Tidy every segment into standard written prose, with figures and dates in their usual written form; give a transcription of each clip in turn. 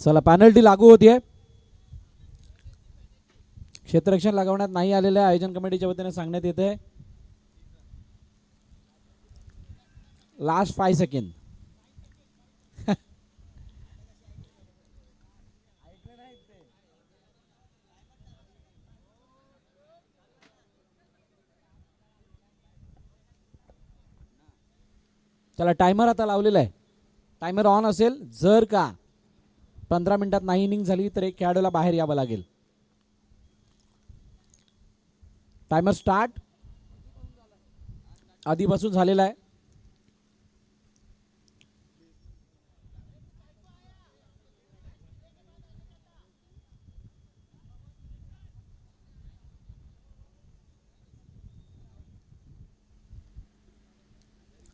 चला पेनल्टी लागू होतीये. क्षेत्ररक्षण लागवण्यात नाही आलेलं आहे आयोजन कमिटीच्या वतीने सांगण्यात येते. Last 5 second. चला टायमर आता लावलेला आहे. टायमर ऑन असेल. जर का 15 मिनिटात नाही इनिंग झाली तर एक खेळाडूला बाहेर यावं लागेल. Timer start. आधीपासून झालेला आहे.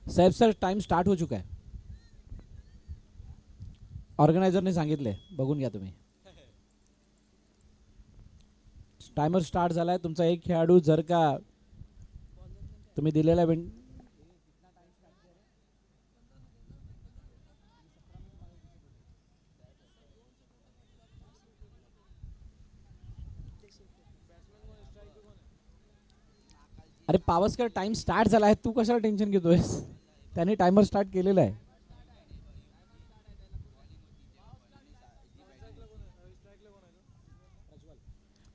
साहेब सर टाइम स्टार्ट हो चुका है. ऑर्गनायझरने सांगितले, बघून घ्या तुम्ही. टायमर स्टार्ट झालाय. तुमचा एक खेळाडू जर का तुम्ही दिलेला अरे पावसकर टाइम स्टार्ट झाला आहे. तू कशाला टेन्शन घेतोयस. त्यांनी टायमर स्टार्ट केलेला आहे.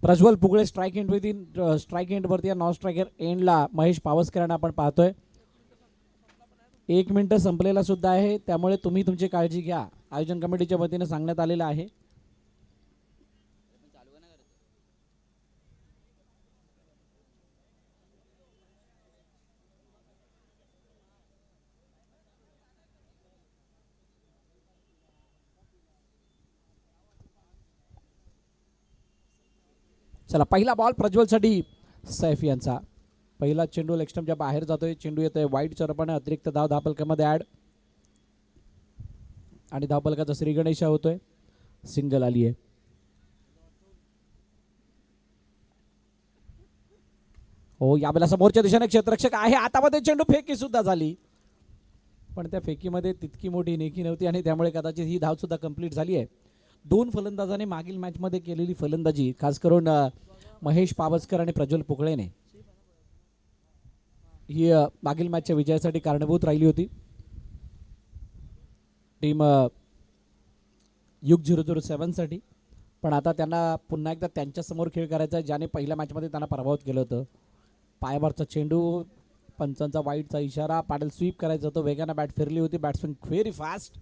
Prajwal Pugale strike end strike end वरती नॉन स्ट्रायकर एंडला महेश पावसकरांना आपण पाहतोय. 1 मिनिट संपलेला सुद्धा आहे. त्यामुळे तुम्ही तुमची काळजी घ्या. आयोजन कमिटीच्या वतीने सांगण्यात आलेलं आहे. चला पहिला बॉल प्रज्वलसाठी. सैफ यांचा पहिला चेंडू लेग स्टंपच्या बाहेर जातोय. चेंडू येतोय वाईट चरपणे. अतिरिक्त धाव धावफलकामध्ये ऍड आणि धावफलकाचा श्री गणेशा होतोय. सिंगल आली आहे. हो यावेळेला समोरच्या दिशेने क्षेत्ररक्षक आहे. आता मध्ये चेंडू फेकी सुद्धा झाली पण त्या फेकीमध्ये तितकी मोठी नेकी नव्हती आणि त्यामुळे कदाचित ही धाव सुद्धा कंप्लीट झाली आहे. 2 फलंदाजाने मागील मॅच मध्ये केलेली फलंदाजी खास करून महेश पावसकर आणि प्रज्वल पुगळेने ही मागील मॅचच्या विजयासाठी कारणीभूत राहिली होती. टीम युग 007 साठी. पण आता त्यांना पुन्हा एकदा त्यांच्या समोर खेळ करायचा ज्याने पहिल्या मॅच मध्ये त्यांना पराभूत केलं होतं. पायावरचा चेंडू. पंचांचा वाईटचा इशारा. पॅडल स्वीप करायचा होतं. वेगाने बॅट फिरली होती. Batsman very fast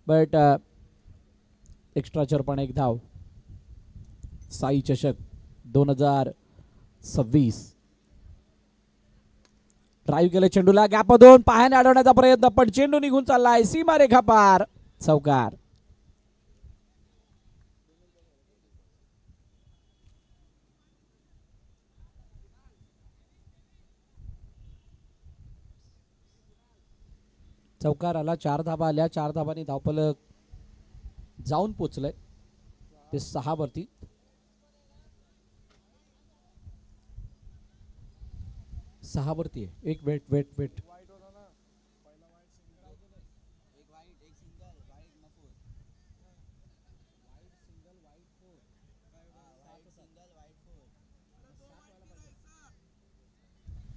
but extra चरपण एक धाव. साई चषक 2026. ड्राईव्ह केलं चेंडूला. गॅप 2 पायाने अडवण्याचा प्रयत्न पण चेंडू निघून चाललाय सीमारेखा पार. चौकार. चौकार आला. 4 धाबा आल्या. 4 धाबांनी धावफलक जाऊन पोचलंय ते 6 वरती. आहे. एक वेट वेट वेट.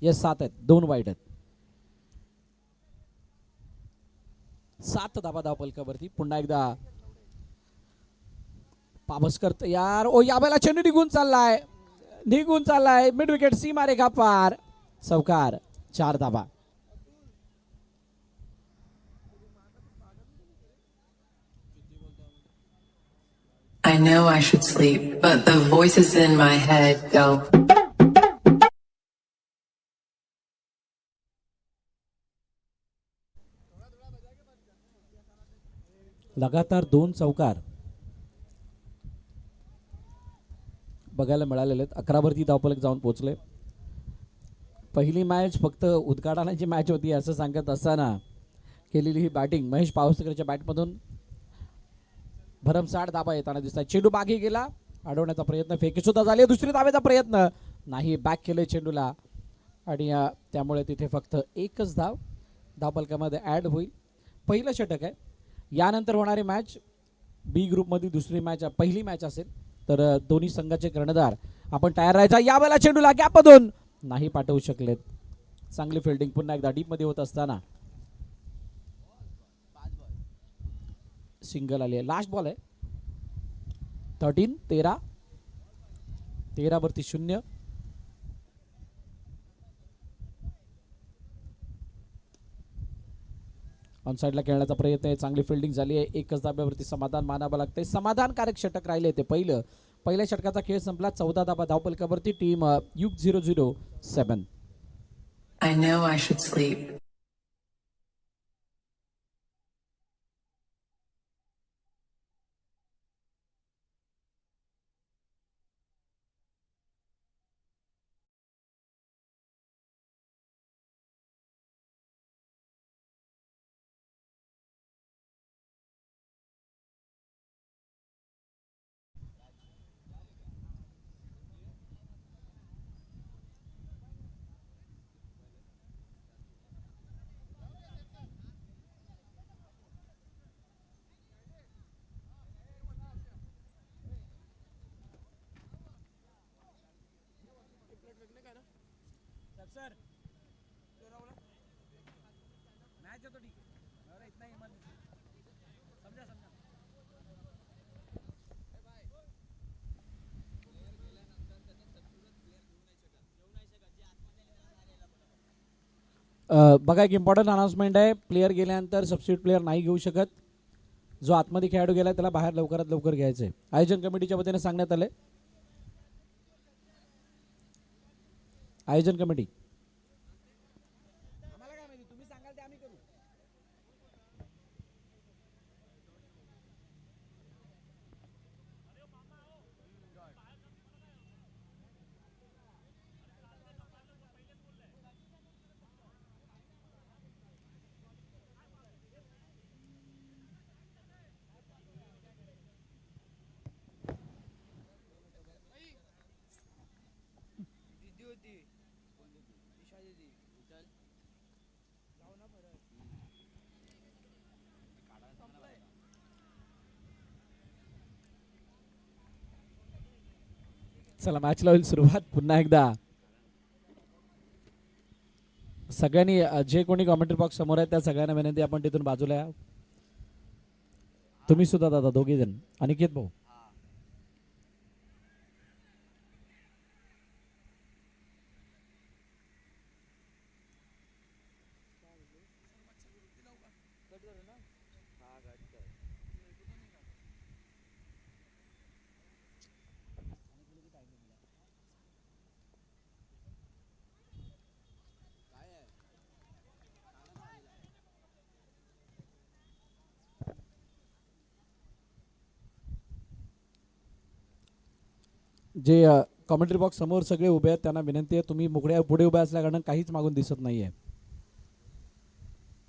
येस 7 आहेत. 2 वाईट आहेत. 7 धाबा धावफलकावरती. पुन्हा एकदा पावसकर तयार. ओ यावेळेला चेंडू निघून चाललाय. मिड विकेट सीमारेखा पार. चौकार. 4 धाबा. I know I should sleep, but the voices in my head go. लगातार 2 चौकार बघायला मिळालेले आहेत. 11 वरती धावफलक जाऊन पोहोचले. पहिली मॅच फक्त उद्घाटनाची मॅच होती असं सांगत असताना केलेली ही बॅटिंग महेश पावसकरच्या बॅटमधून भरमसाठ धाबा येताना दिसतात. चेंडू मागे गेला. अडवण्याचा प्रयत्न. फेकी सुद्धा झाली. दुसरी धावेचा प्रयत्न नाही. बॅक केले चेंडूला आणि त्यामुळे तिथे फक्त एकच धाव धावफलकामध्ये ॲड होईल. पहिलं षटक आहे. यानंतर होणारी मॅच बी ग्रुपमध्ये दुसरी मॅच पहिली मॅच असेल तर दोन्ही संघाचे कर्णधार आपण तयार राहायचा. या वेळेला चेंडूला गॅपमधून नाही पाठवू शकलेत. चांगली फिल्डिंग पुन्हा एकदा डीप मध्ये होत असताना सिंगल आली आहे. लास्ट बॉल आहे. 13 वरती 0. ऑन साईडला खेळण्याचा प्रयत्न आहे. चांगली फिल्डिंग झाली आहे. एकच धाब्यावरती समाधान मानावं लागतंय. समाधानकारक षटक राहिले ते पहिल्या षटकाचा खेळ संपला. 14 धाबा धावपलकावरती टीम युग 007. I know I should sleep. बघा एक इम्पॉर्टंट अनाउन्समेंट आहे. प्लेयर गेल्यानंतर सबस्टिट्यूट प्लेयर नाही घेऊ शकत. जो आतमध्ये खेळाडू गेला त्याला बाहेर लवकरात लवकर घ्यायचंय. आयोजन कमिटीच्या वतीने सांगण्यात आले. आयोजन कमिटी चला मॅचला होईल सुरुवात. पुन्हा एकदा सगळ्यांनी जे कोणी कॉमेंट्री बॉक्स समोर आहे त्या सगळ्यांना विनंती आपण तिथून बाजूला या. तुम्ही सुद्धा दादा दोघे जण. अनिकेत भाऊ जे कॉमेंट्री बॉक्स समोर सगळे उभे आहेत त्यांना विनंती आहे तुम्ही मुकड्या पुढे उभे असल्या कारण काहीच मागून दिसत नाहीये.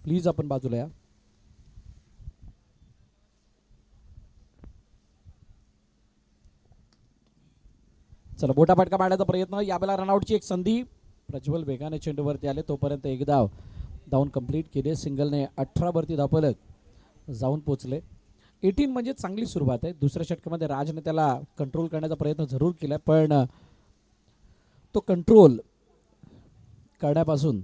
प्लीज आपण बाजूला या. चला बोटा फटका मारण्याचा प्रयत्न. यावेळेला रनआउटची एक संधी. प्रज्वल वेगाने चेंडूवरती आले तोपर्यंत एक धावून कंप्लीट केले. सिंगलने 18 वरती धावपलक जाऊन पोचले. 18 म्हणजे चांगली सुरुवात आहे. दुसऱ्या षटकामध्ये राजने त्याला कंट्रोल करण्याचा प्रयत्न जरूर केला पण तो कंट्रोल करण्यापासून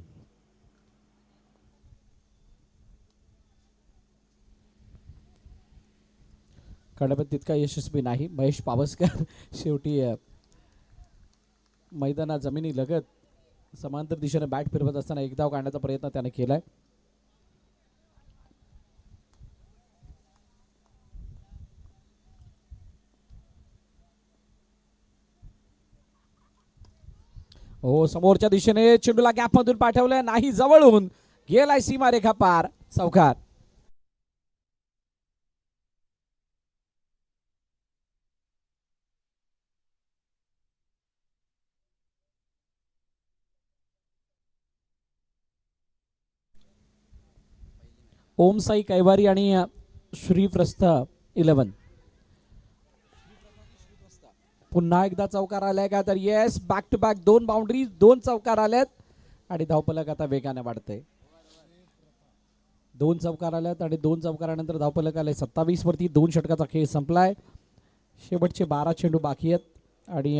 तितका यशस्वी नाही. महेश पावसकर शेवटी मैदानात जमिनी लगत समांतर दिशेने बॅट फिरवत असताना एक धाव काढण्याचा प्रयत्न त्याने केलाय. हो समोरच्या दिशेने चेंडूला गॅप मधून पाठवलंय. नाही जवळून गेलाय सीमारेखा पार. चौकार. ओम साई कैवारी आणि श्रीप्रस्थ 11. पुन्हा एकदा चौकार आलाय का तर yes back to back 2 boundaries 2 चौकार आल्यात आणि धावपलक आता वेगाने वाढते. 2 चौकार आल्यात आणि 2 चौकारानंतर धावफलक आले 27 वरती. 2 षटकाचा खेळ संपलाय. शेवटचे 12 चेंडू बाकी आहेत आणि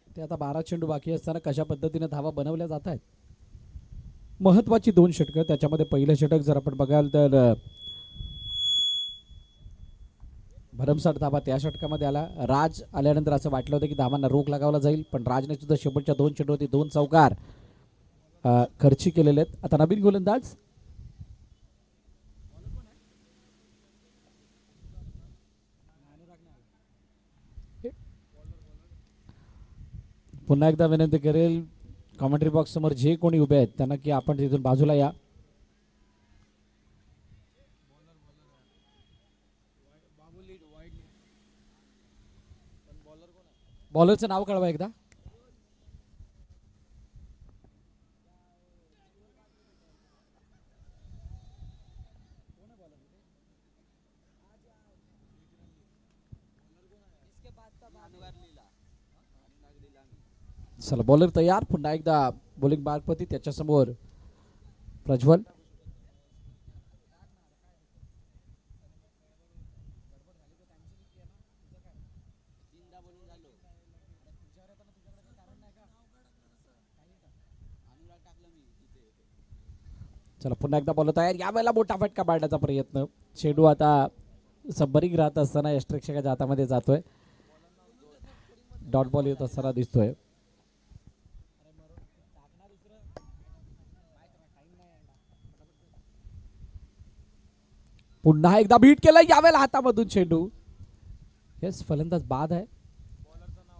ते आता 12 चेंडू बाकी असताना कशा पद्धतीने धावा बनवल्या जात आहेत. महत्वाची 2 षटकं. त्याच्यामध्ये पहिलं षटक जर आपण बघाल तर भरमसाठ धावा त्या षटकामध्ये आला. राज आल्यानंतर असं वाटलं होतं की धावांना रोख लागावला जाईल, पण राजने सुद्धा शेवटच्या 2 चेंडूवरती 2 चौकार खर्ची केलेले आहेत. आता नवीन गोलंदाज पुन्हा एकदा विनंती करेल कॉमेंट्री बॉक्स समोर जे कोणी उभे आहेत त्यांना की आपण तिथून बाजूला या. बॉलरचं नाव कळवा एकदा. चला बॉलर तयार. पुन्हा एकदा बॉलिंग मार्गपती त्याच्यासमोर प्रज्वल. चला पुन्हा एकदा बॉलर तयार. यावेळेला मोठा फटका मारण्याचा प्रयत्न. चेंडू आता सबरिंग राहत असताना यष्टरक्षकाच्या हातामध्ये जातोय. डॉट बॉल येत असताना दिसतोय. पुन्हा एकदा बीट केलं. यावेळेला हातामधून चेंडू. येस फलंदाज बाद आहे.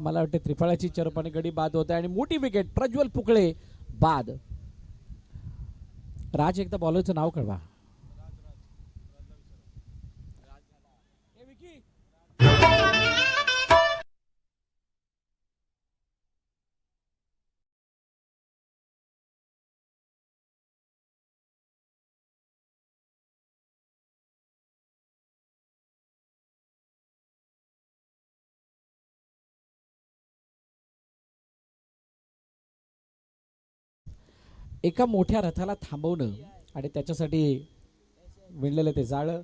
मला वाटते त्रिफळाची चरपाणी गडी बाद होत आहे आणि मोठी विकेट. प्रज्वल पुकळे बाद. राज एकदा बॉलरचं नाव कळवा. एका मोठ्या रथाला थांबवणं आणि त्याच्यासाठी विणलेलं ते जाळं.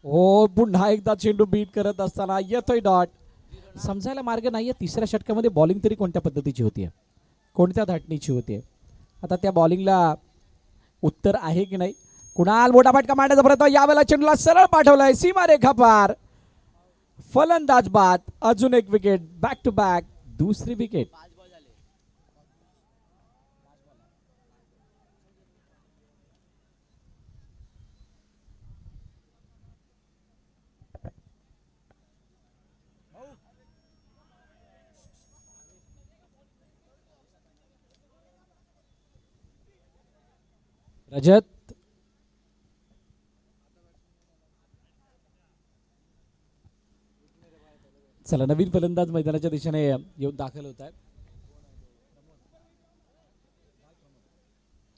हो पुन्हा एकदा चेंडू बीट करत असताना येतोय डॉट. समजायला मार्ग नाहीये. तिसऱ्या षटकामध्ये बॉलिंग तरी कोणत्या पद्धतीची होतीये, कोणत्या धाटणीची होतीये. आता त्या बॉलिंगला उत्तर आहे की नाही. कुणाल मोठा फटका मारण्याचा प्रयत्न. यावेळेला चेंडूला सरळ पाठवलाय सीमारेखा पार. फलंदाज बाद. अजून एक विकेट. बॅक टू बॅक दुसरी विकेट. रजत चला नवीन फलंदाज मैदानाच्या दिशेने येऊन दाखल होत आहेत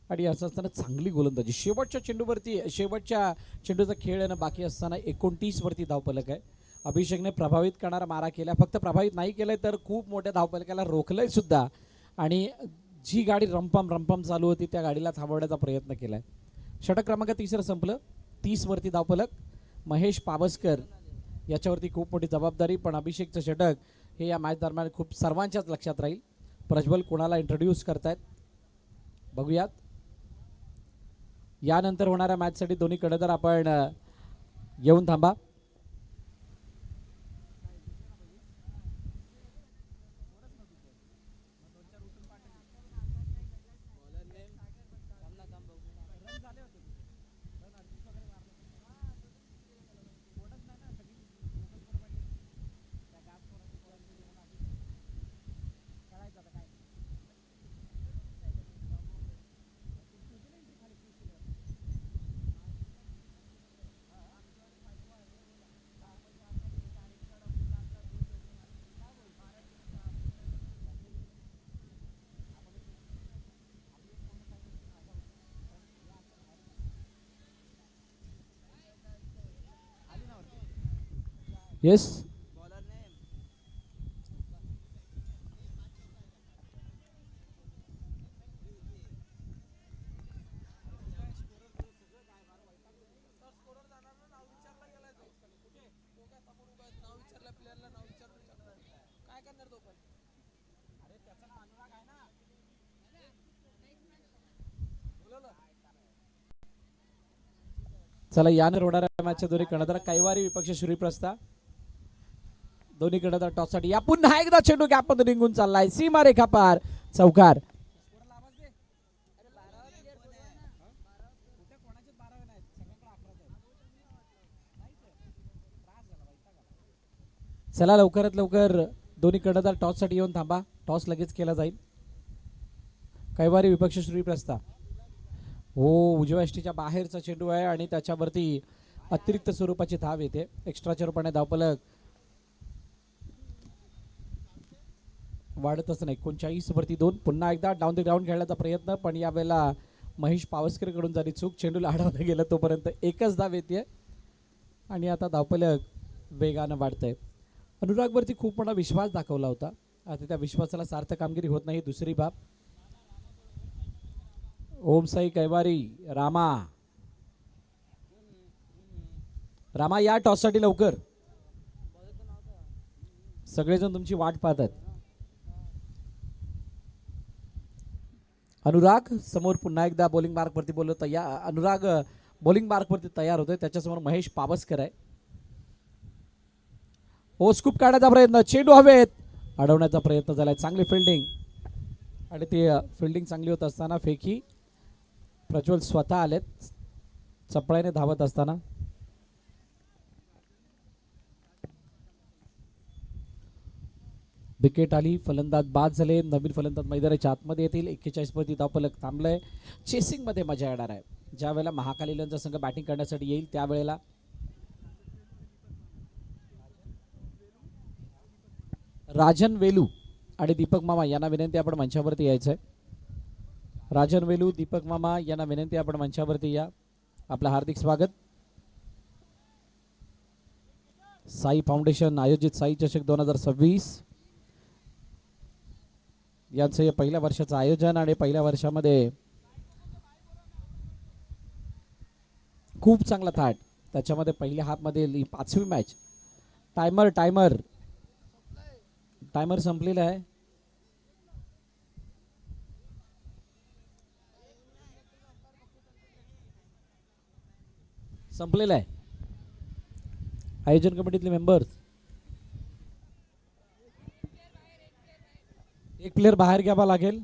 आणि असं असताना चांगली गोलंदाजी. शेवटच्या चेंडूवरती शेवटच्या चेंडूचा खेळ येणं बाकी असताना 29 वरती धावफलक आहे. अभिषेकने प्रभावित करणारा मारा केला. फक्त प्रभावित नाही केलंय तर खूप मोठ्या धावफलकाला रोखलंय सुद्धा आणि जी गाडी रंपम चालू होती त्या गाडीला थांबवण्याचा प्रयत्न केलाय. षटक क्रमांक 3 संपलं. 30 वरती धावफलक. महेश पावसकर याच्यावरती खूप मोठी जबाबदारी, पण अभिषेकचं षटक हे या मॅच दरम्यान खूप सर्वांच्याच लक्षात राहील. प्रज्वल कोणाला इंट्रोड्यूस करतायत बघूयात. यानंतर होणाऱ्या मॅचसाठी दोन्ही कडे आपण येऊन थांबा. येस चला याने होणाऱ्या मॅचच्या दोन्ही कर्णधार कैवारी विपक्ष श्रीप्रस्था दोन्ही कर्णधार टॉससाठी या पुन्हा एकदा चेंडू गॅपमध्ये निघून चाललाय सीमा रेखा पार चौकार. चला लवकरात लवकर दोन्ही कर्णधार टॉससाठी येऊन थांबा. टॉस लगेच केला जाईल. कैवारी विपक्ष श्रीप्रस्था हो उजव्या यष्टीच्या बाहेरचा चेंडू आहे आणि त्याच्यावरती अतिरिक्त स्वरूपाची धाव येते. एक्स्ट्राच्या रूपाने धावफलक वाढतच नाही. 39 वरती 2. पुन्हा एकदा डाऊन द ग्राउंड खेळण्याचा प्रयत्न पण यावेळेला महेश पावसकर कडून झाली चूक. चेंडूला अडवलं गेलं तोपर्यंत एकच धाव येते आणि आता धावफलक वेगानं वाढतंय. अनुरागवरती खूप मोठा विश्वास दाखवला होता. आता त्या विश्वासाला सार्थ कामगिरी होत नाही. दुसरी बाब ओम साई कैवारी रामा या टॉससाठी लवकर. सगळेजण तुमची वाट पाहतात. अनुराग समोर पुन्हा एकदा बॉलिंग मार्कवरती बोललो तयार. अनुराग बॉलिंग मार्कवरती तयार होतोय. त्याच्यासमोर महेश पावसकर आहे. ओ स्कूप काढण्याचा प्रयत्न चेंडू हवेत अडवण्याचा प्रयत्न झालाय. चांगली फिल्डिंग आणि ते फिल्डिंग चांगली होत असताना फेकी प्रज्वल स्वतः आलेत चपळाईने धावत असताना. विकेट आली. फलंदाज बाद झाले. नवीन फलंदाज मैदानाच्या आतमध्ये येतील. 41 वरती धावफलक थांबलंय. चेसिंग मध्ये मजा येणार आहे. ज्या वेळेला महाकालीलचा संघ बॅटिंग करण्यासाठी येईल त्यावेळेला राजन वेलू आणि दीपक मामा यांना विनंती आपण मंचावरती यायचंय. राजन वेलू दीपक मामा यांना विनंती आपण मंचावरती या. आपलं हार्दिक स्वागत. साई फाउंडेशन आयोजित साई चषक 2026 यांचं हे पहिल्या वर्षाचं आयोजन आणि पहिल्या वर्षामध्ये खूप चांगला थाट. त्याच्यामध्ये पहिल्या हाफमध्ये 5वी मॅच. टायमर संपलेला आहे. संपलेला आहे. आयोजन कमिटीतले मेंबर्स एक प्लेयर बाहेर घ्यावा लागेल.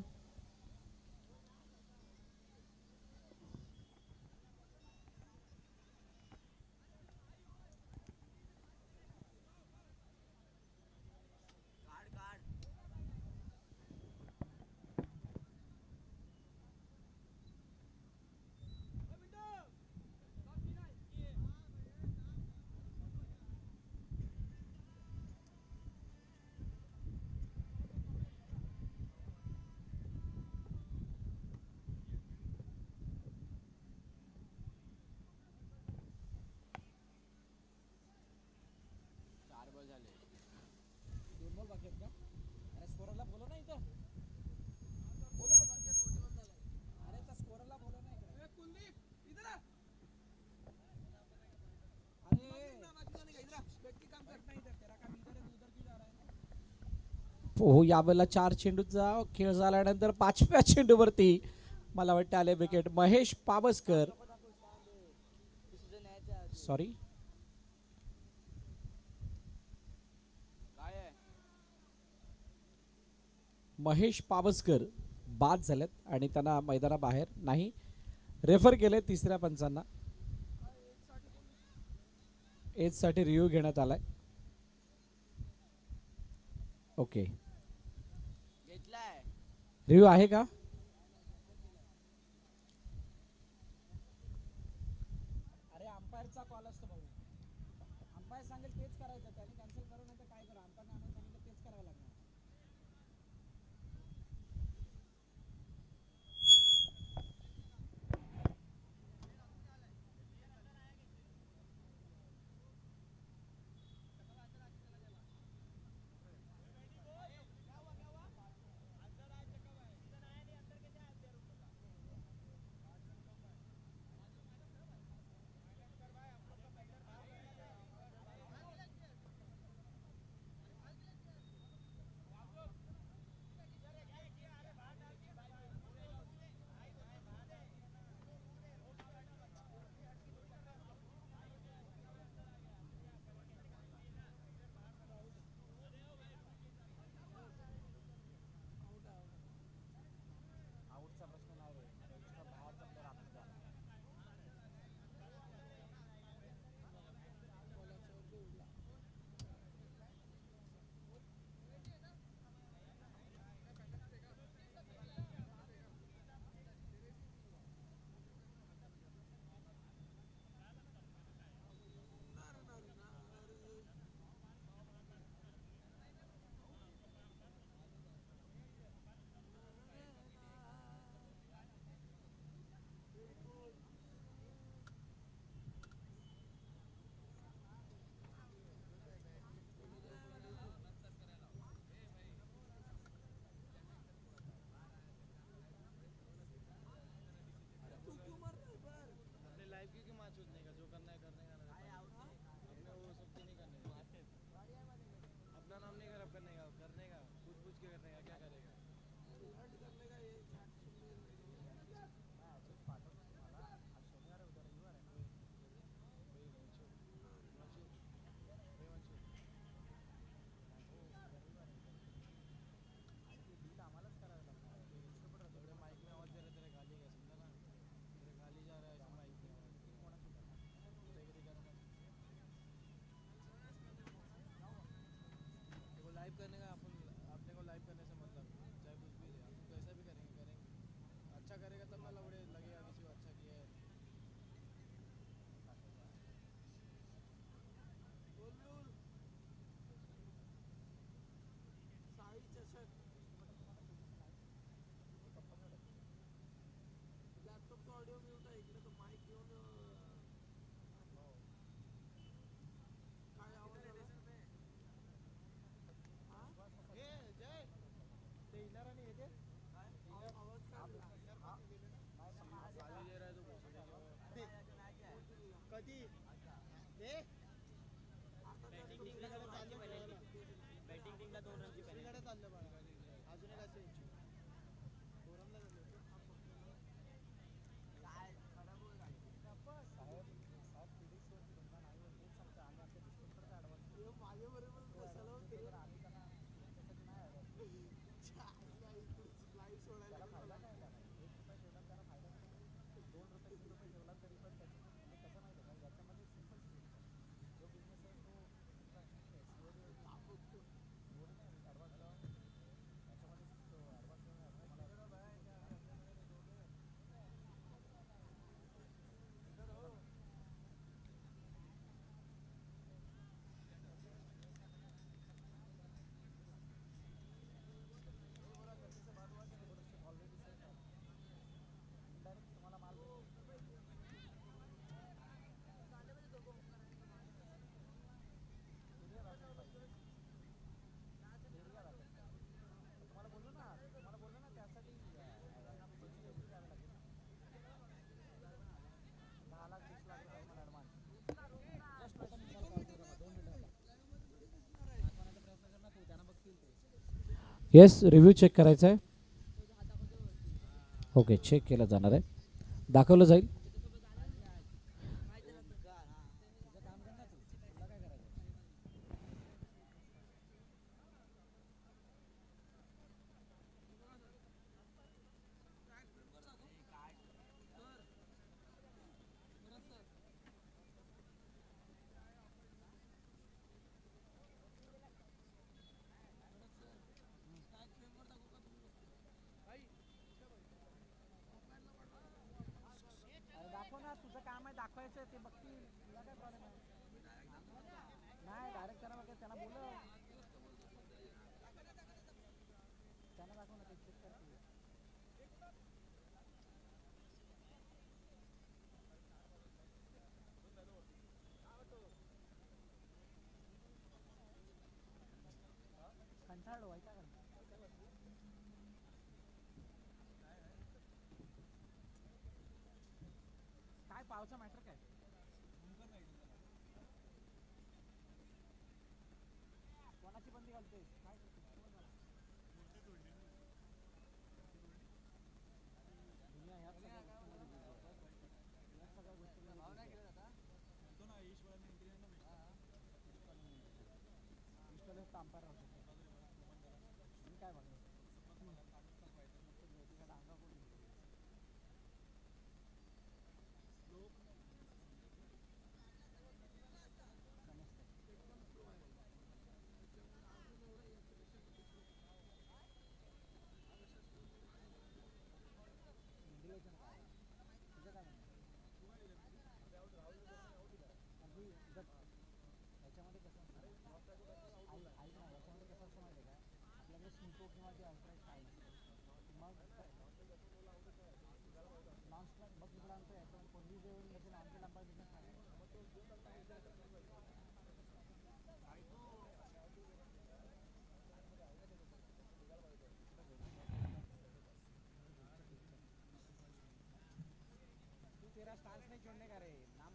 हो यावेळेला 4 चेंडूचा खेळ झाल्यानंतर 5व्या चेंडूवरती मला वाटतं आले विकेट. महेश पावसकर सॉरी महेश पावसकर बाद झालेत आणि त्यांना मैदानाबाहेर नाही रेफर केले. तिसऱ्या पंचांना एज साठी रिव्ह्यू घेण्यात आलाय. ओके रिव्ह्यू आहे का? अरे अंपायरचा कॉल असतो भाऊ. अंपायर सांगेल तेच करायचं. त्याने कॅन्सल करू नाही तर काय करा. अंपायर सांगितलं तेच करावं लागणार. येस, रिव्ह्यू चेक करायचा आहे. ओके, चेक केलं जाणार आहे, दाखवलं जाईल. दाखव ना, तुझं काम आहे दाखवायचं, ते बघतील, तुला काय प्रॉब्लेम आहे. नाही, डायरेक्ट त्यांना बघा, त्यांना बोलव, त्यांना दाखव ना, ते चेक करतील. कंटाळलो आहे का काय पावचा मॅटर काय. कोणाची बंदी घालते काय करते? दुनिया ह्या सगळ्या गोष्टींमध्ये busy आहे. ह्या सगळ्या गोष्टींमध्ये busy आहे. ईश्वरच तर अंपायर राहू शकतो. मी काय म्हणतो याच्यामध्ये कसं असतं, ऐक ना, याच्यामध्ये कसं असतं माहिती आहे का, आपल्याकडे स्निको किंवा जे अल्ट्राईट काय नसतं, मग नॉन स्ट्रॉक बघ तिकडे आमचं याच्यामध्ये कोणती जेवण म्हणजे आमचे लांबा बिझनेस आहे. तू तेरा स्टार्स नहीं छोड़ने का रे, नाम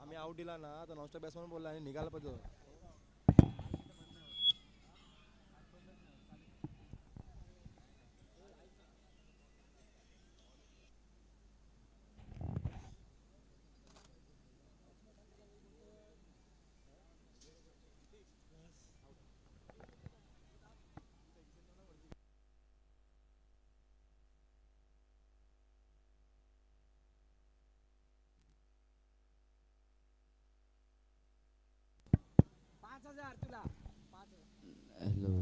आम्ही आउट दिला ना तर नॉनस्टॉप बॅट्समन बोलला आणि निघाला पाहिजे. हॅलो.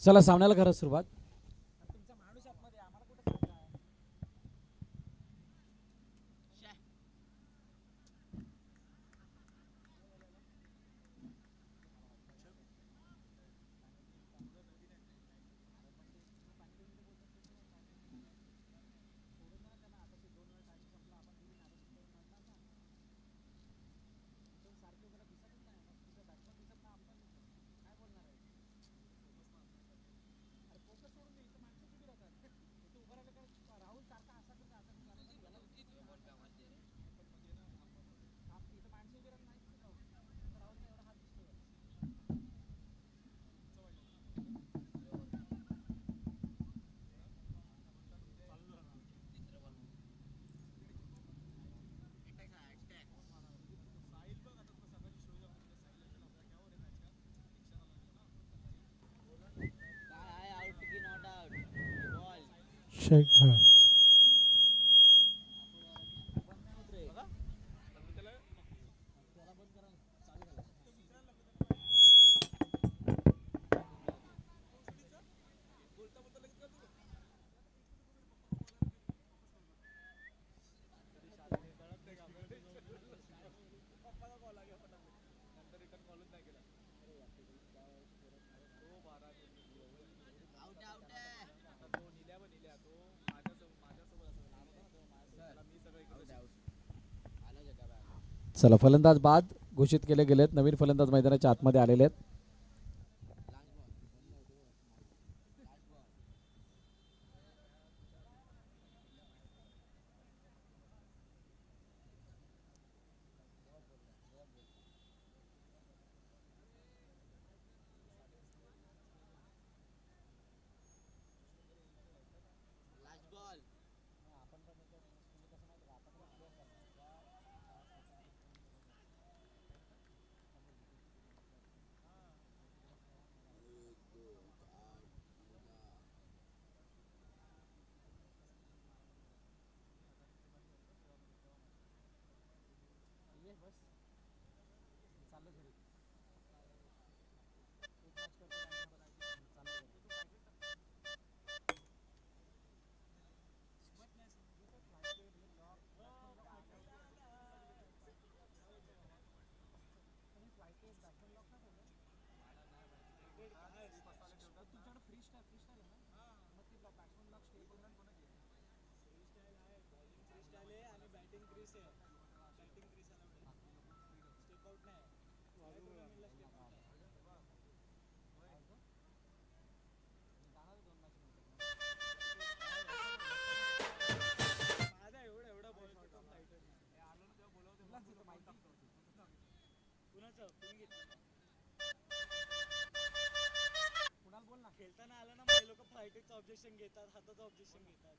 चला सामन्याला करा सुरुवात. Shake hand. चला फलंदाज बाद घोषित केले गेलेत. नवीन फलंदाज मैदानाच्या आतमध्ये आलेले आहेत. खेळताना आलं ना मग लोक फाईट ऑब्जेक्शन घेतात हाताचं ऑब्जेक्शन घेतात.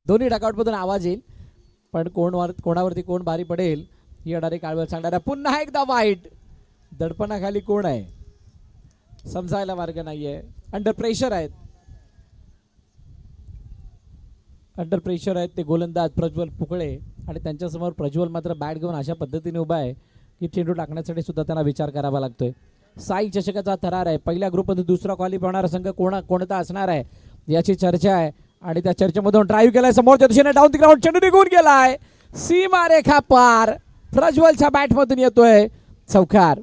दोन्ही डकआउटमधून आवाज येईल, पण कोणावरती कोण भारी पडेल ही येणारी काळवेळ सांगणार आहे. पुन्हा एकदा वाईट. दडपणाखाली कोण आहे समजायला मार्ग नाहीये. अंडर प्रेशर आहेत, अंडर प्रेशर आहेत ते गोलंदाज प्रज्वल पुकळे, आणि त्यांच्यासमोर प्रज्वल मात्र बॅट घेऊन अशा पद्धतीने उभा आहे की चेंडू टाकण्यासाठी सुद्धा त्यांना विचार करावा लागतोय. साई चषकाचा थरार आहे. पहिल्या ग्रुपमध्ये दुसरा क्वालिफाय होणारा संघ कोणता असणार आहे याची चर्चा आहे, आणि त्या चर्चेमधून ड्राईव्ह केलाय समोरच्या दिशेने डाऊन द ग्राउंड. चेंडू निघून गेलाय सीमा रेखा पार. प्रज्वलच्या बॅटमधून येतोय चौकार.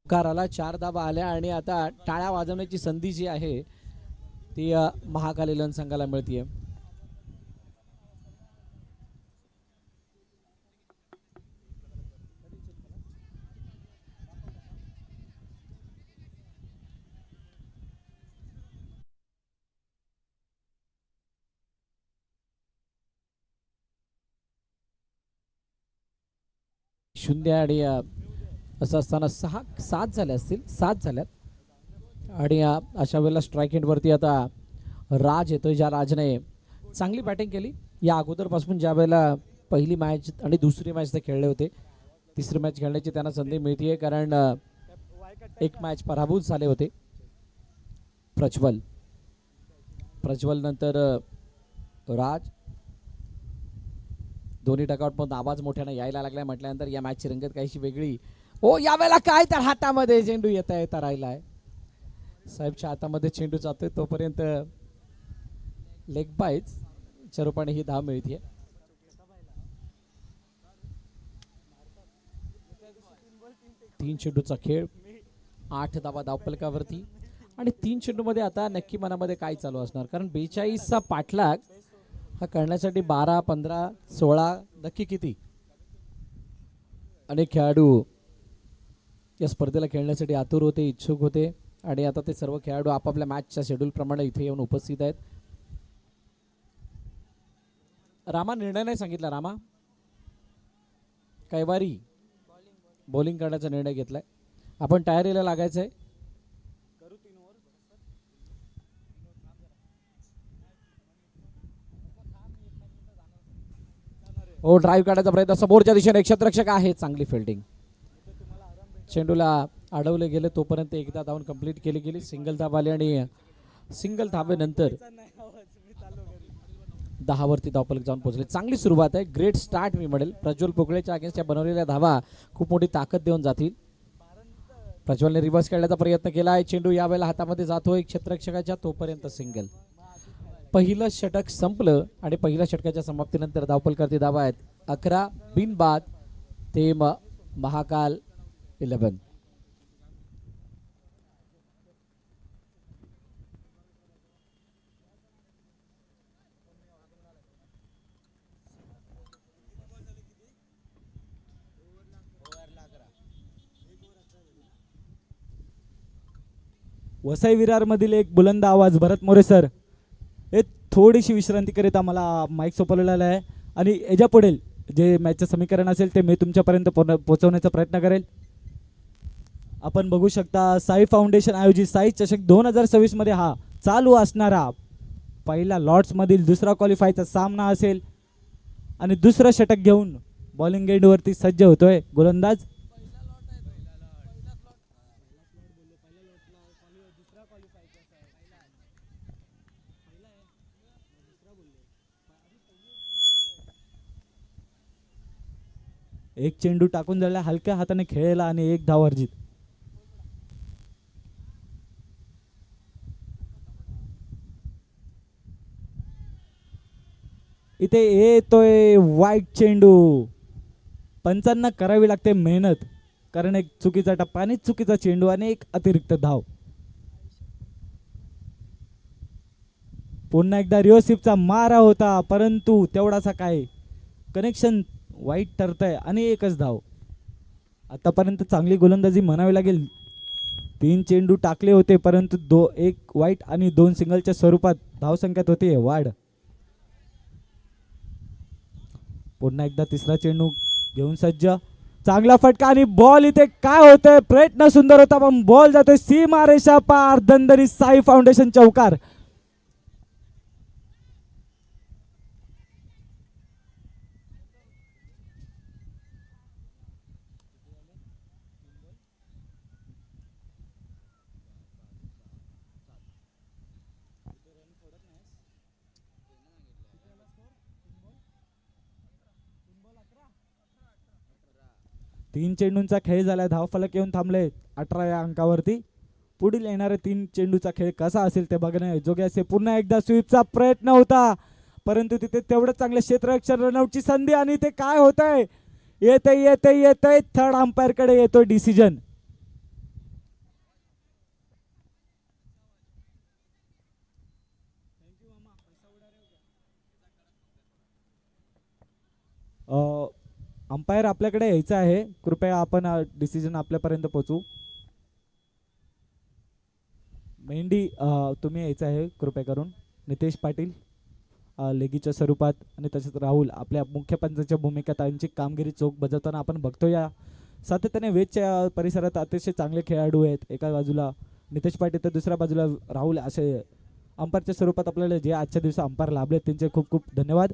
आला 4 धावा आल्या, आणि आता टाळ्या वाजवण्याची संधी जी आहे ती महाकाली लन संघाला मिळतीये. शून्य, आणि असं असताना 7 झाले असतील, 7 झाल्यात, आणि अशा वेळेला स्ट्राईक एंडवरती आता राज येतोय. ज्या राजने चांगली बॅटिंग केली या अगोदरपासून, ज्या वेळेला पहिली मॅच आणि दुसरी मॅच ते खेळले होते, तिसरी मॅच खेळण्याची त्यांना संधी मिळतीये, कारण एक मॅच पराभूत झाले होते. प्रज्वल नंतर राज. दोन्ही डकआउटमधून आवाज मोठ्याने यायला लागलाय म्हटल्यानंतर या मॅचची रंगत काहीशी वेगळी. ओ यावेळेला काय तर हातामध्ये चेंडू येता राहिलाय. साहेबच्या हातामध्ये चेंडू जातोय तोपर्यंत लेग बाईच च्या रूपाने ही धाव मिळते. तीन चेंडूचा खेळ, 8 धावा धावफलकावरती, आणि 3 चेंडूमध्ये आता नक्की मनामध्ये काय चालू असणार, कारण 42चा पाठलाग हा करण्यासाठी 12, 15, 16 नक्की किती अनेक खेळाडू या स्पर्धेला खेळण्यासाठी आतुर होते, इच्छुक होते, आणि आता ते सर्व खेळाडू आपापल्या मॅचच्या शेड्यूल प्रमाणे इथे येऊन उपस्थित आहेत. रामा निर्णय नाही सांगितला. रामा कैवारी बॉलिंग करण्याचा निर्णय घेतलाय. आपण तयारीला लागायचंय. ओ ड्राईव्ह काढायचा प्रयत्न समोरच्या दिशेने एक क्षेत्ररक्षक आहे. चांगली फिल्डिंग. चेंडूला अडवले गेले तोपर्यंत एकदा धावून कंप्लीट केली गेली. सिंगल धाव आली आणि सिंगल धावेनंतर 10 वरती धावफलक जाऊन पोहोचले. चांगली सुरुवात आहे. ग्रेट स्टार्ट मी म्हणेल. प्रज्वल पोकळेच्या अगेन्स्टच्या बनवलेल्या धावा खूप मोठी ताकद देऊन जातील. प्रज्वलने रिव्हर्स खेळण्याचा प्रयत्न केला आहे. चेंडू यावेळेला हातामध्ये जातोय क्षेत्ररक्षकाच्या. तोपर्यंत सिंगल. पहिलं षटक संपलं आणि पहिल्या षटकाच्या समाप्तीनंतर धावफलकावरती धावा आहेत 11 बिनबाद ते महाकाल 11. वसई विरारमधील एक बुलंद आवाज भरत मोरे सर. हे थोडीशी विश्रांती करीत आम्हाला माईक सोपवलेला आहे आणि याच्या पुढील जे मॅचचं समीकरण असेल ते मी तुमच्यापर्यंत पोहोचवण्याचा प्रयत्न करेल. आपण बघू शकता साई फाउंडेशन आयोजित साई चषक 2026 मध्ये हा चालू असणारा पहिला लॉर्ड्समधील दुसरा क्वालिफायचा सामना असेल आणि दुसरं षटक घेऊन बॉलिंग एंडवरती सज्ज होतोय गोलंदाज. एक चेंडू टाकून झाला हलक्या हाताने खेळला आणि एक धाव अर्जित. इथे येतोय वाईट चेंडू. पंचांना करावी लागते मेहनत कारण एक चुकीचा टप्पा आणि चुकीचा चेंडू आणि एक अतिरिक्त धाव. पुन्हा एकदा रिओसिपचा मारा होता परंतु तेवढासा काय कनेक्शन वाईट ठरतंय आणि एकच धाव. आतापर्यंत चांगली गोलंदाजी म्हणावी लागेल. 3 चेंडू टाकले होते परंतु एक वाईट आणि 2 सिंगलच्या स्वरूपात धावसंख्यात होती वाढ. पुन्हा एकदा तिसरा चेंडू घेऊन सज्ज. चांगला फटका आणि बॉल. इथे काय होतंय प्रयत्न सुंदर होता पण बॉल जातोय सीमारेषा पार. दणदणीत साई फाउंडेशन चौकार. तीन चेंडूंचा खेळ झाला. धावफलक येऊन थांबले 18 या अंकावरती. पुढील येणारे 3 चेंडूचा खेळ कसा असेल ते बघणे जोगे असे. पुन्हा एकदा स्वीपचा प्रयत्न होता परंतु तिथे तेवढं चांगलं क्षेत्ररक्षण रनआउटची संधी आणि ते काय होतंय येते थर्ड अंपायर कडे येतो डिसिजन. अंपायर आपल्याकडे यायचं आहे. कृपया आपण डिसिजन आपल्यापर्यंत पोहोचू. मेंढी तुम्ही यायचं आहे कृपया करून. नितेश पाटील लेगीच्या स्वरूपात आणि तसेच राहुल आपल्या मुख्य पंचाच्या भूमिका त्यांची कामगिरी चोख बजावताना आपण बघतो. या सातत्याने वेजच्या परिसरात अतिशय चांगले खेळाडू आहेत. एका बाजूला नितेश पाटील तर दुसऱ्या बाजूला राहुल असे अंपायरच्या स्वरूपात आपल्याला जे आजच्या दिवशी अंपायर लाभले त्यांचे खूप खूप धन्यवाद.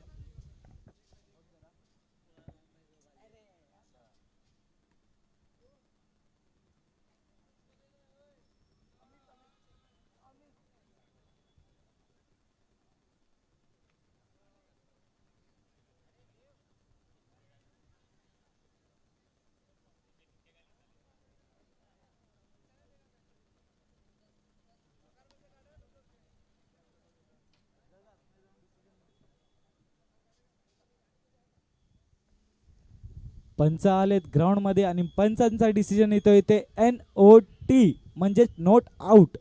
पंच आलेत ग्राउंड मध्ये आणि पंचांचा डिसिजन येतोय ते NOT म्हणजे नॉट आउट.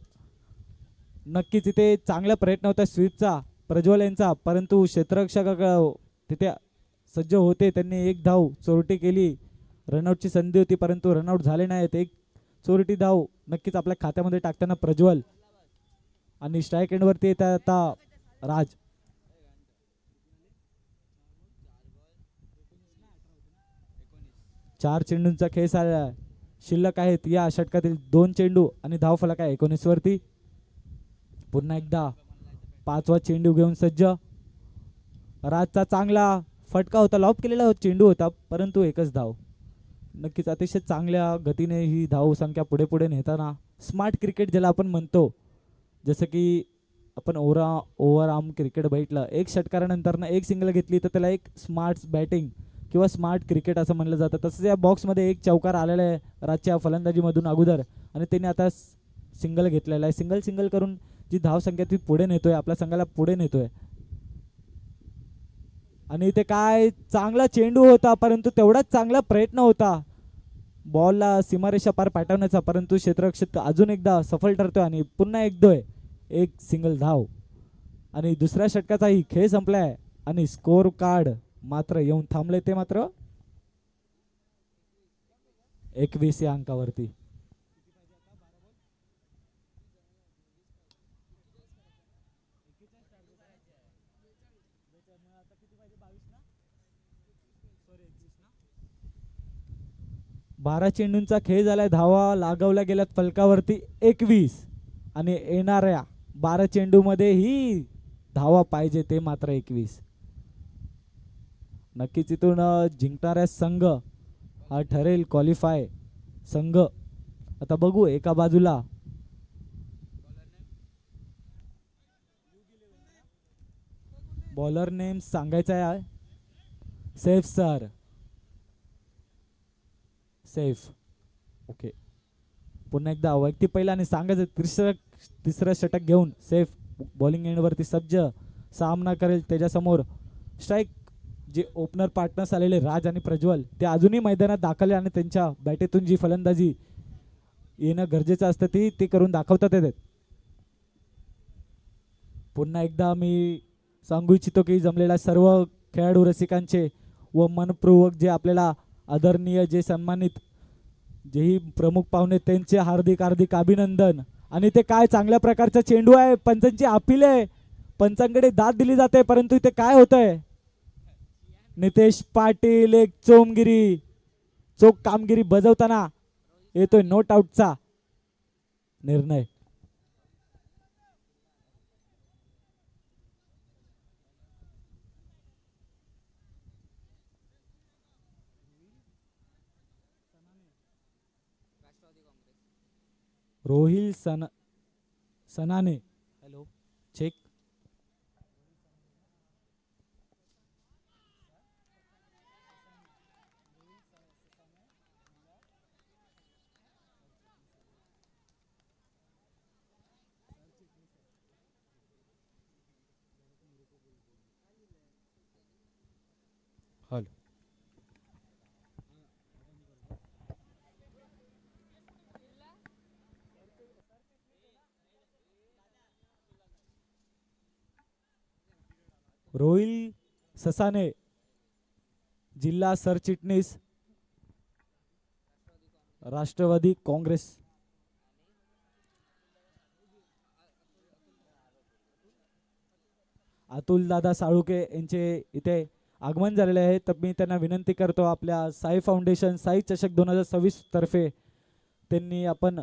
नक्कीच इथे चांगला प्रयत्न होता स्वीपचा प्रज्वल यांचा परंतु क्षेत्ररक्षक तिथे सज्ज होते. त्यांनी एक धाव चोरटी केली. रनआउटची संधी होती परंतु रनआउट झाले नाहीत. एक चोरटी धाव नक्कीच आपल्या खात्यामध्ये टाकताना प्रज्वल आणि स्ट्राईक एंडवरती येतात आता राज. चार चेंडूंचा खेळ झाला शिल्लक आहेत या षटकातील 2 चेंडू आणि धावफलक आहे 19 वरती. पुन्हा एकदा 5वा चेंडू घेऊन सज्ज. राजचा चांगला फटका होता, लॉब केलेला चेंडू होता, परंतु एकच धाव. नक्कीच अतिशय चांगल्या गतीने ही धावसंख्या पुढे पुढे नेताना स्मार्ट क्रिकेट ज्याला आपण म्हणतो, जसं की आपण ओव्हर आर्म क्रिकेट बघितलं, एक षटकारानंतर एक सिंगल घेतली तर त्याला एक स्मार्ट बॅटिंग किंवा स्मार्ट क्रिकेट असं म्हणलं जातं. तसंच या बॉक्समध्ये एक चौकार आलेला आहे राजच्या फलंदाजीमधून अगोदर, आणि त्याने आता सिंगल घेतलेला आहे. सिंगल करून जी धावसंख्या ती पुढे नेतोय, आपल्या संघाला पुढे नेतोय. आणि इथे काय चांगला चेंडू होता, परंतु तेवढाच चांगला प्रयत्न होता बॉलला सीमारेषा पार पाठवण्याचा, परंतु क्षेत्ररक्षक अजून एकदा सफल ठरतोय आणि पुन्हा एक सिंगल धाव. आणि दुसऱ्या षटकाचाही खेळ संपलाय आणि स्कोर कार्ड मात्र येऊन थांबले, ते मात्र 21 या अंकावरती. बारा चेंडूंचा खेळ झालाय, धावा लागवल्या गेल्यात फलकावरती 21, आणि येणाऱ्या 12 चेंडूमध्ये ही धावा पाहिजे ते मात्र 21. नक्कीच इथून जिंकणाऱ्या संघ हा ठरेल क्वालिफाय संघ. आता बघू एका बाजूला बॉलर नेम सांगायचा आहे. Safe sir, safe. ओके, पुन्हा एकदा वैयक्तिक पहिला आणि सांगायचं तिसरं षटक घेऊन सेफ बॉलिंग एंडवरती सज्ज सामना करेल. त्याच्यासमोर स्ट्राईक जे ओपनर पार्टनर्स आलेले राज आणि प्रज्वल ते अजूनही मैदानात दाखवले आणि त्यांच्या बॅटेतून जी फलंदाजी येणं गरजेचं असतं ते करून दाखवतात येतात. पुन्हा एकदा मी सांगू इच्छितो की जमलेल्या सर्व खेळाडू रसिकांचे व मनपूर्वक जे आपल्याला आदरणीय जे सन्मानित जेही प्रमुख पाहुणे त्यांचे हार्दिक हार्दिक अभिनंदन. आणि ते काय चांगल्या प्रकारचा चेंडू आहे, पंचांची अपील आहे, पंचांकडे दाद दिली जाते, परंतु इथे काय होतंय, नितेश पाटील एक चोख कामगिरी बजावताना येतोय नॉट आउटचा निर्णय. Rohil Sanane, hello check. Hello, Rohil Sasane जिल्हा सरचिटणीस राष्ट्रवादी काँग्रेस. अतुल दादा साळुके यांचे इथे आगमन झालेले आहे, तर मी त्यांना विनंती करतो आपल्या साई फाउंडेशन साई चषक 2026 तर्फे त्यांनी आपण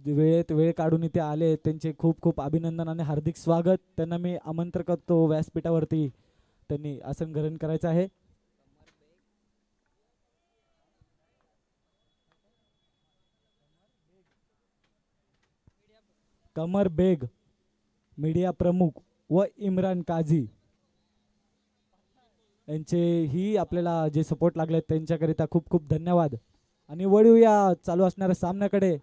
वेळ काढून इथे आले, त्यांचे खूप खूप अभिनंदन आणि हार्दिक स्वागत. त्यांना मी आमंत्रण करतो व्यासपीठावरती, त्यांनी आसन ग्रहण करायचं आहे. कमर बेग मीडिया प्रमुख व इम्रान काझी यांचेही आपल्याला जे सपोर्ट लागले त्यांच्याकरिता खूप खूप धन्यवाद. आणि वळूया चालू असणाऱ्या सामन्याकडे.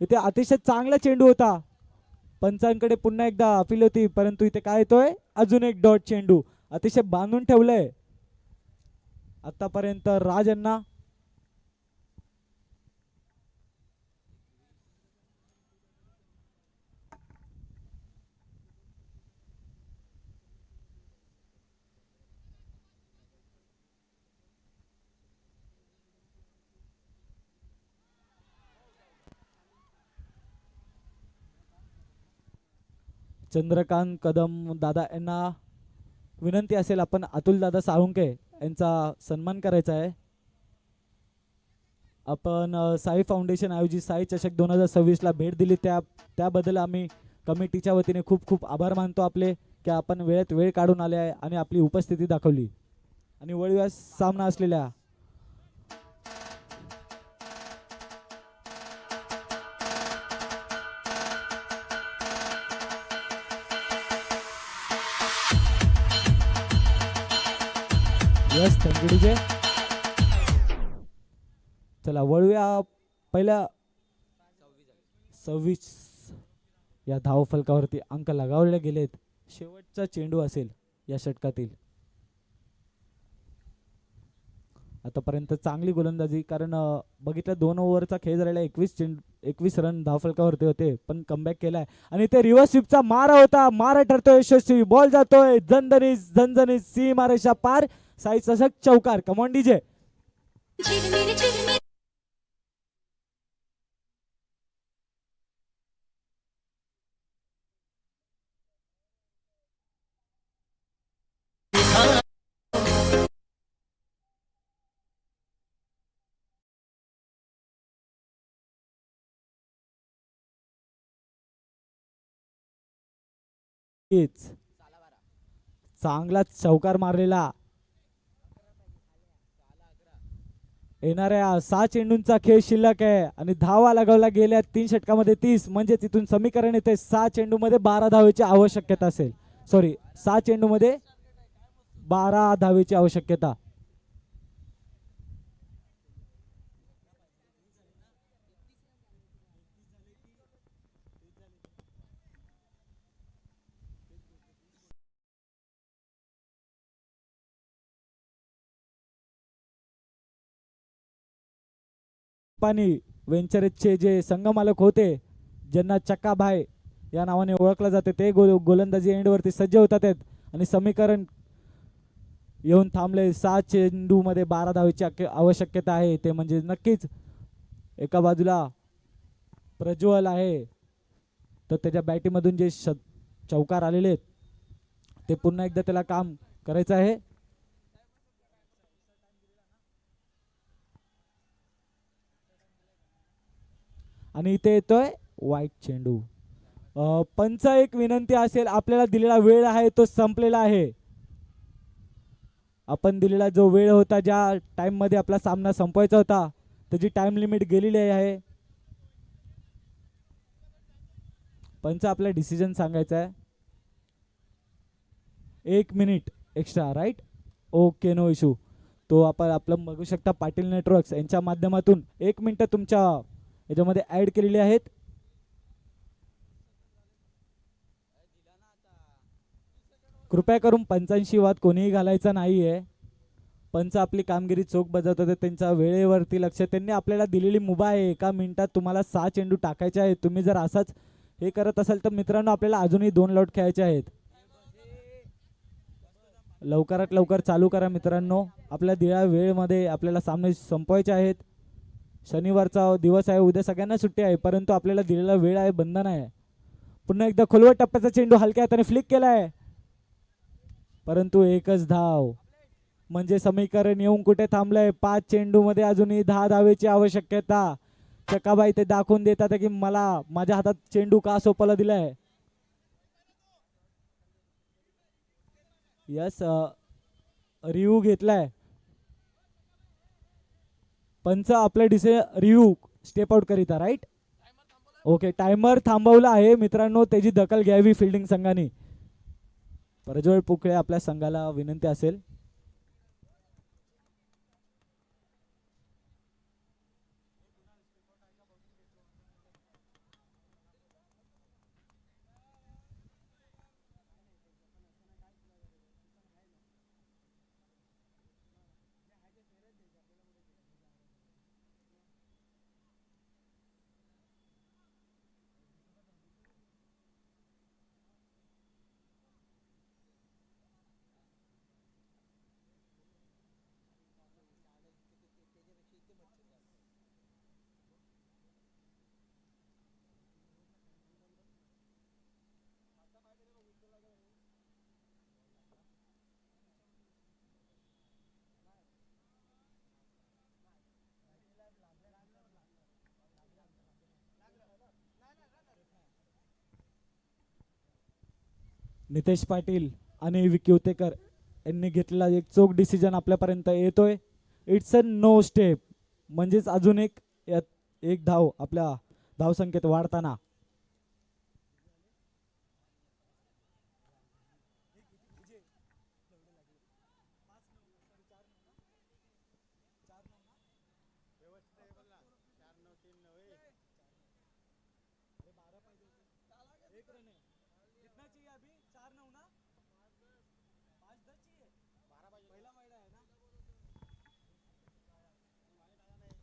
इथे अतिशय चांगला चेंडू होता, पंचांकडे पुन्हा एकदा अपील होती, परंतु इथे काय येतोय अजून एक डॉट चेंडू अतिशय बांधून ठेवलंय आतापर्यंत राज यांना. चंद्रकांत कदम दादा यांना विनंती असेल आपण अतुल दादा साळुंके यांचा सन्मान करायचा आहे. आपण साई फाउंडेशन आयोजित साई चषक 2026 ला भेट दिली त्याबद्दल आम्ही कमिटीच्या वतीने खूप खूप आभार मानतो आपले. की आपण वेळेत वेळ काढून आले आहे आणि आपली उपस्थिती दाखवली आणि वळव्या सामना असलेल्या यस थँक्यू डीजे. चला वळूया पहिल्या 26 या धावफलकावरती अंक लगावले गेलेत. शेवटचा चेंडू असेल या षटकातील. आतापर्यंत चांगली गोलंदाजी, कारण बघितलं 2 ओव्हरचा खेळ झालेला 21 रन धावफलकावरती होते, पण कमबॅक केलाय आणि ते रिव्हर्स स्वीपचा मारा होता. मारा ठरतोय यशस्वी. बॉल जातोय झणझणीत सीमारेषा पार. साई चषक चौकार. Come on DJ. चांगला चौकार मारलेला. येणाऱ्या 6 चेंडूंचा खेळ शिल्लक आहे आणि धावा लगावला गेल्या 3 षटकामध्ये 30, म्हणजे तिथून समीकरण येते 6 चेंडूमध्ये 12 धावेची आवश्यकता असेल. सॉरी, 6 चेंडूमध्ये 12 धावेची आवश्यकता. पाणी वेंचरचे जे संघमालक होते, ज्यांना चक्काभाई या नावाने ओळखलं जाते, ते गोलंदाजी एंडवरती सज्ज होतात आहेत आणि समीकरण येऊन थांबले. 6 चेंडूमध्ये 12 धावेची आवश्यकता आहे. ते म्हणजे नक्कीच एका बाजूला प्रज्वल आहे, तर त्याच्या बॅटीमधून जे चौकार आलेले आहेत ते पुन्हा एकदा त्याला काम करायचं आहे. आणि इथे येतोय वाईट चेंडू. पंच एक विनंती असेल, आपल्याला दिलेला वेळ आहे तो संपलेला आहे. आपण दिलेला जो वेळ होता, ज्या टाइम मध्ये आपला सामना संपवायचा होता, त्याची टाइम लिमिट गेलेली आहे. पंच आपला डिसिजन सांगायचा आहे. 1 minute extra, right? Okay, no issue. तो आपण आपलं बघू शकता पाटील नेटवर्क्स यांच्या माध्यमातून 1 मिनिट तुमच्या याच्यामध्ये ऍड केलेली आहेत. कृपया करून पंचांशी वाद कोणीही घालायचा नाहीये. पंच आपली कामगिरी चोख बजावत होते, त्यांच्या वेळेवरती लक्ष. त्यांनी आपल्याला दिलेली मुभा आहे, 1 मिनिटात तुम्हाला 6 चेंडू टाकायचे आहेत. तुम्ही जर असाच हे करत असाल तर मित्रांनो, आपल्याला अजूनही 2 लॉट खेळायचे आहेत. लवकरात लवकर चालू करा मित्रांनो. आपल्या दिलेल्या वेळेमध्ये आपल्याला सामने संपवायचे आहेत. शनिवारचा दिवस आहे, उद्या सगळ्यांना सुट्टी आहे, परंतु आपल्याला दिलेला वेळ आहे, बंधन आहे. पुन्हा एकदा खोलवर टप्प्याचा चेंडू हलक्या हाताने फ्लिक केलाय, परंतु एकच धाव. म्हणजे समीकरण येऊन कुठे थांबलंय? 5 चेंडू मध्ये अजूनही 10 धावेची आवश्यकता. चकाबाई ते दाखवून देतात की मला माझ्या हातात चेंडू का सोपाला दिलाय. यस, रिव्ह्यू घेतलाय. पंच आपले रिव्ह्यू स्टेप आउट करीता, राईट? ओके, टायमर थांबवला आहे मित्रांनो, त्याची दखल घ्यावी फिल्डिंग संघाने. प्रज्वल पुकळे आपल्या संघाला विनंती असेल. नितेश पाटील आणि विकी उतेकर यांनी घेतलेला एक चोख डिसिजन आपल्यापर्यंत येतोय. इट्स अ नो स्टेप, म्हणजेच अजून एक धाव आपल्या धावसंख्येत वाढताना.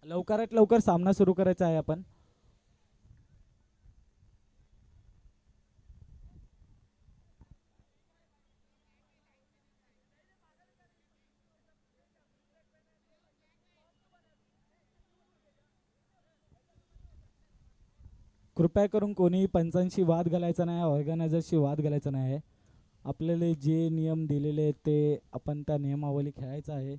लवकरात लवकर सामना सुरू करायचा आहे आपण. कृपया करून कोणीही पंचांशी वाद घालायचा नाही, ऑर्गनायझरशी वाद घालायचा नाही. आपल्याला जे नियम दिलेले आहेत ते आपण त्या नियमावली खेळायचं आहे.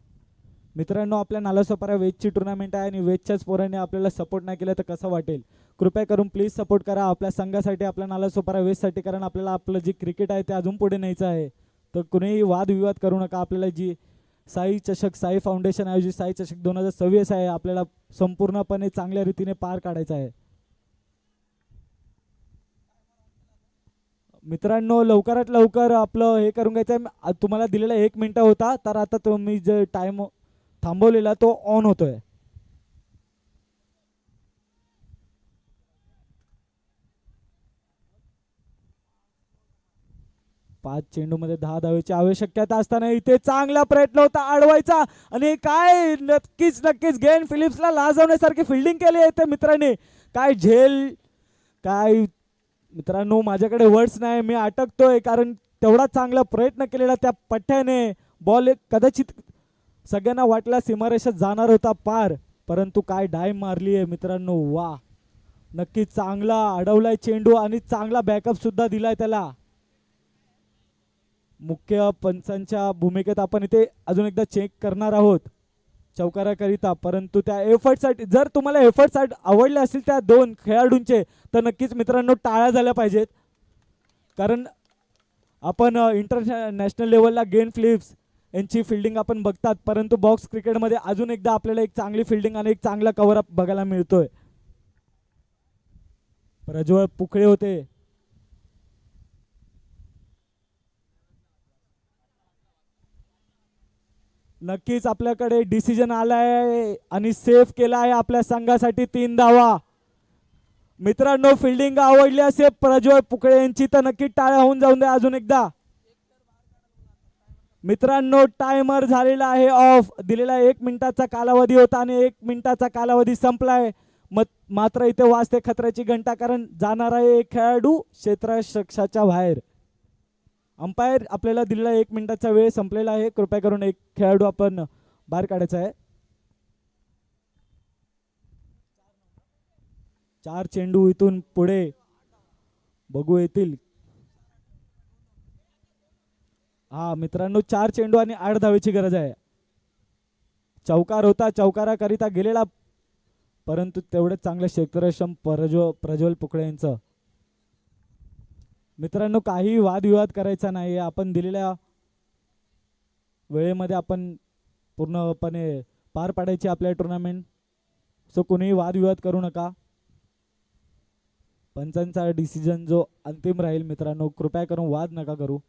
मित्रांनो, आपल्या नालासोपारा वेजची टुर्नामेंट आहे आणि वेजच्याच पोरांनी आपल्याला सपोर्ट नाही केलं तर कसं वाटेल. कृपया करून प्लीज सपोर्ट करा आपल्या संघासाठी, आपल्या नालासोपारा वेजसाठी, कारण आपल्याला आपलं जे क्रिकेट आहे ते अजून पुढे न्यायचं आहे. तर कुणीही वादविवाद करू नका. आपल्याला जी साई चषक, साई फाउंडेशन आयोजित साई चषक 2026 आहे, आपल्याला संपूर्णपणे चांगल्या रीतीने पार काढायचा आहे. मित्रांनो, लवकरात लवकर आपलं हे करून घ्यायचं आहे. तुम्हाला दिलेला 1 मिनिट होता, तर आता तुम्ही जे टाइम थांबवलेला तो ऑन होतोय. पाच चेंडूमध्ये 10 धावेची आवश्यकता असताना इथे चांगला प्रयत्न होता अडवायचा, आणि काय नक्कीच गेन फिलिप्सला लाजवण्यासारखी फिल्डिंग केली आहे त्या मित्रांनी. काय झेल, काय मित्रांनो, माझ्याकडे वर्ड्स नाही, मी अटकतोय, कारण तेवढा चांगला प्रयत्न केलेला त्या पठ्ठ्याने. बॉल कदाचित सगळ्यांना वाटला सीमारेषेत जाणार होता पार, परंतु काय डाय मारली आहे मित्रांनो. वा, नक्की चांगला अडवलाय चेंडू आणि चांगला बॅकअप सुद्धा दिलाय त्याला. मुख्य पंचांच्या भूमिकेत आपण इथे अजून एकदा चेक करणार आहोत चौकाराकरिता, परंतु त्या एफर्टसाठी, जर तुम्हाला एफर्ट्स आवडले असतील त्या दोन खेळाडूंचे, तर नक्कीच मित्रांनो टाळ्या झाल्या पाहिजेत. कारण आपण इंटरनॅशनल लेवलला गेन फिलिप्स यांची फिल्डिंग आपण बघतात, परंतु बॉक्स क्रिकेटमध्ये अजून एकदा आपल्याला एक चांगली फिल्डिंग आणि एक चांगला कव्हर अप बघायला मिळतोय. प्रज्वल पुखळे होते. नक्कीच आपल्याकडे डिसिजन आलाय आणि सेफ केला आहे आपल्या संघासाठी 3 धावा. मित्रांनो, फिल्डिंग आवडली असेल प्रज्वल पुखळे यांची तर नक्की टाळ्या होऊन जाऊन द्या अजून एकदा. मित्रांनो, टायमर झालेला आहे ऑफ. दिलेला 1 मिनिटाचा कालावधी होता आणि 1 मिनिटाचा कालावधी संपलाय. मात्र इथे वाजते खतऱ्याची घंटा, कारण जाणार आहे एक खेळाडू क्षेत्ररक्षकाच्या बाहेर. अंपायर आपल्याला दिलेला 1 मिनिटाचा वेळ संपलेला आहे. कृपया करून एक खेळाडू आपण बाहेर काढायचा आहे. 4 चेंडू इथून पुढे बघू येतील. हा मित्रांनो, 4 चेंडू आणि 8 धावेची गरज आहे. चौकार होता, चौकाराकरिता गेलेला, परंतु तेवढेच चांगले क्षेत्ररक्षण प्रज्वल पुखळे यांचं. मित्रांनो, काही वादविवाद करायचा नाही. आपण दिलेल्या वेळेमध्ये आपण पूर्णपणे पार पाडायची आपल्या टुर्नामेंट. सो कोणीही वादविवाद करू नका. पंचांचा डिसिजन जो अंतिम राहील मित्रांनो, कृपया करून वाद नका करू.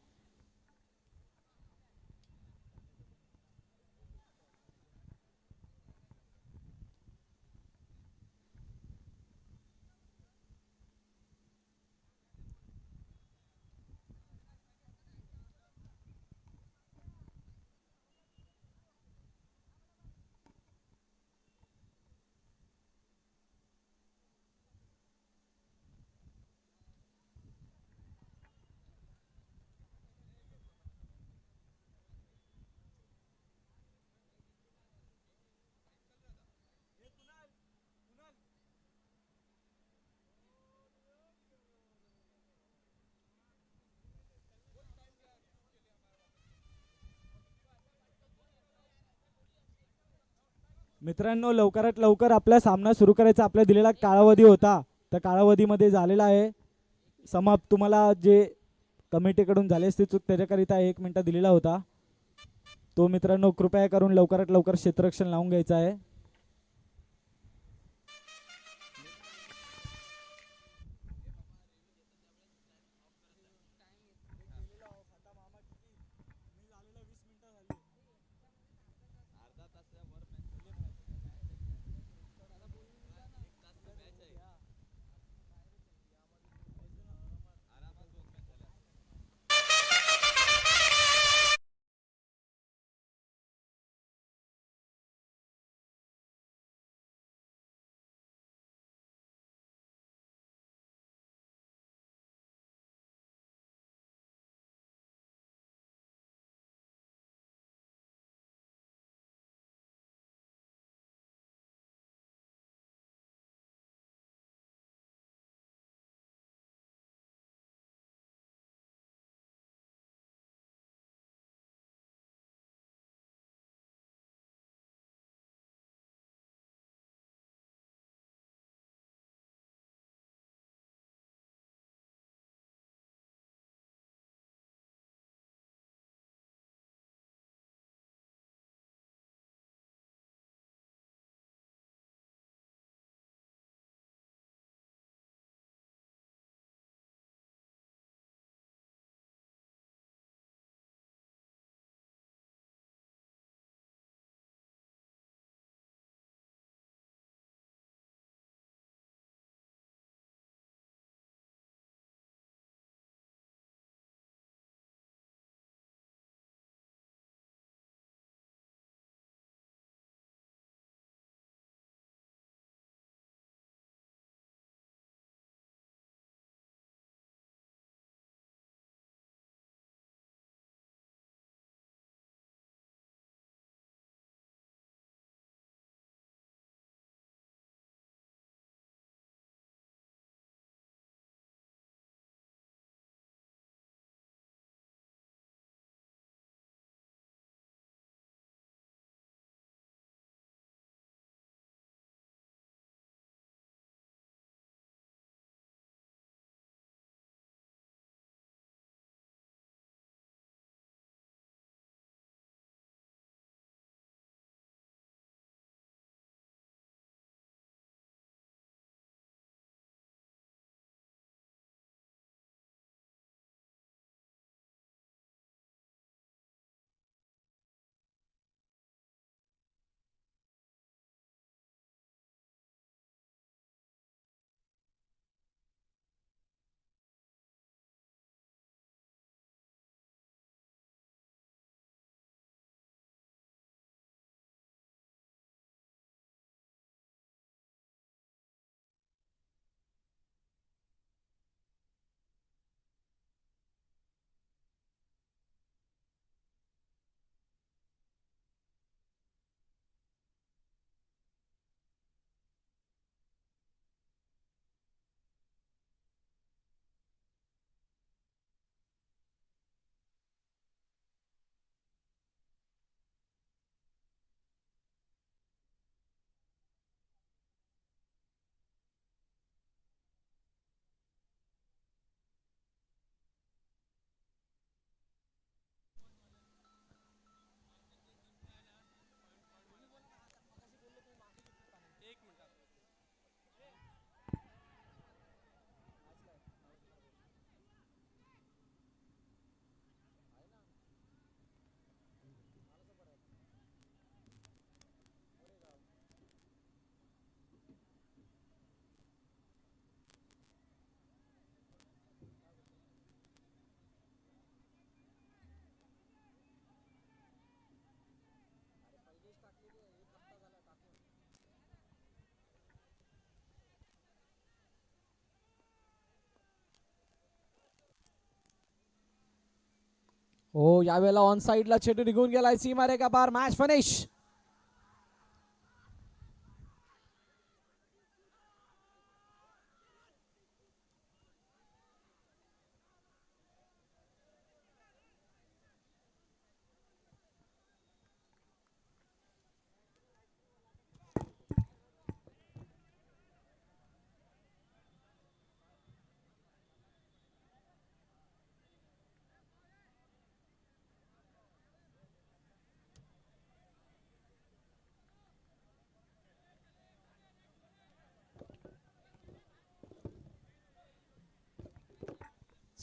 मित्रांनो, लवकरात लवकर आपला सामना सुरू करायचा. आपल्या दिलेला कालावधी होता, त्या कालावधीमध्ये झालेला आहे समाप्त. तुम्हाला जे कमिटीकडून झाली असती चूक त्याच्याकरिता 1 मिनिट दिलेला होता. तो मित्रांनो कृपया करून लवकरात लवकर क्षेत्ररक्षण लावून घ्यायचं आहे. हो यावेळेला ऑन साइडला चेंडू निघून गेलाय. सीमा रेखा पार. Match finish.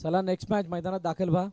चला नेक्स्ट मॅच मैदानात दाखल व्हा.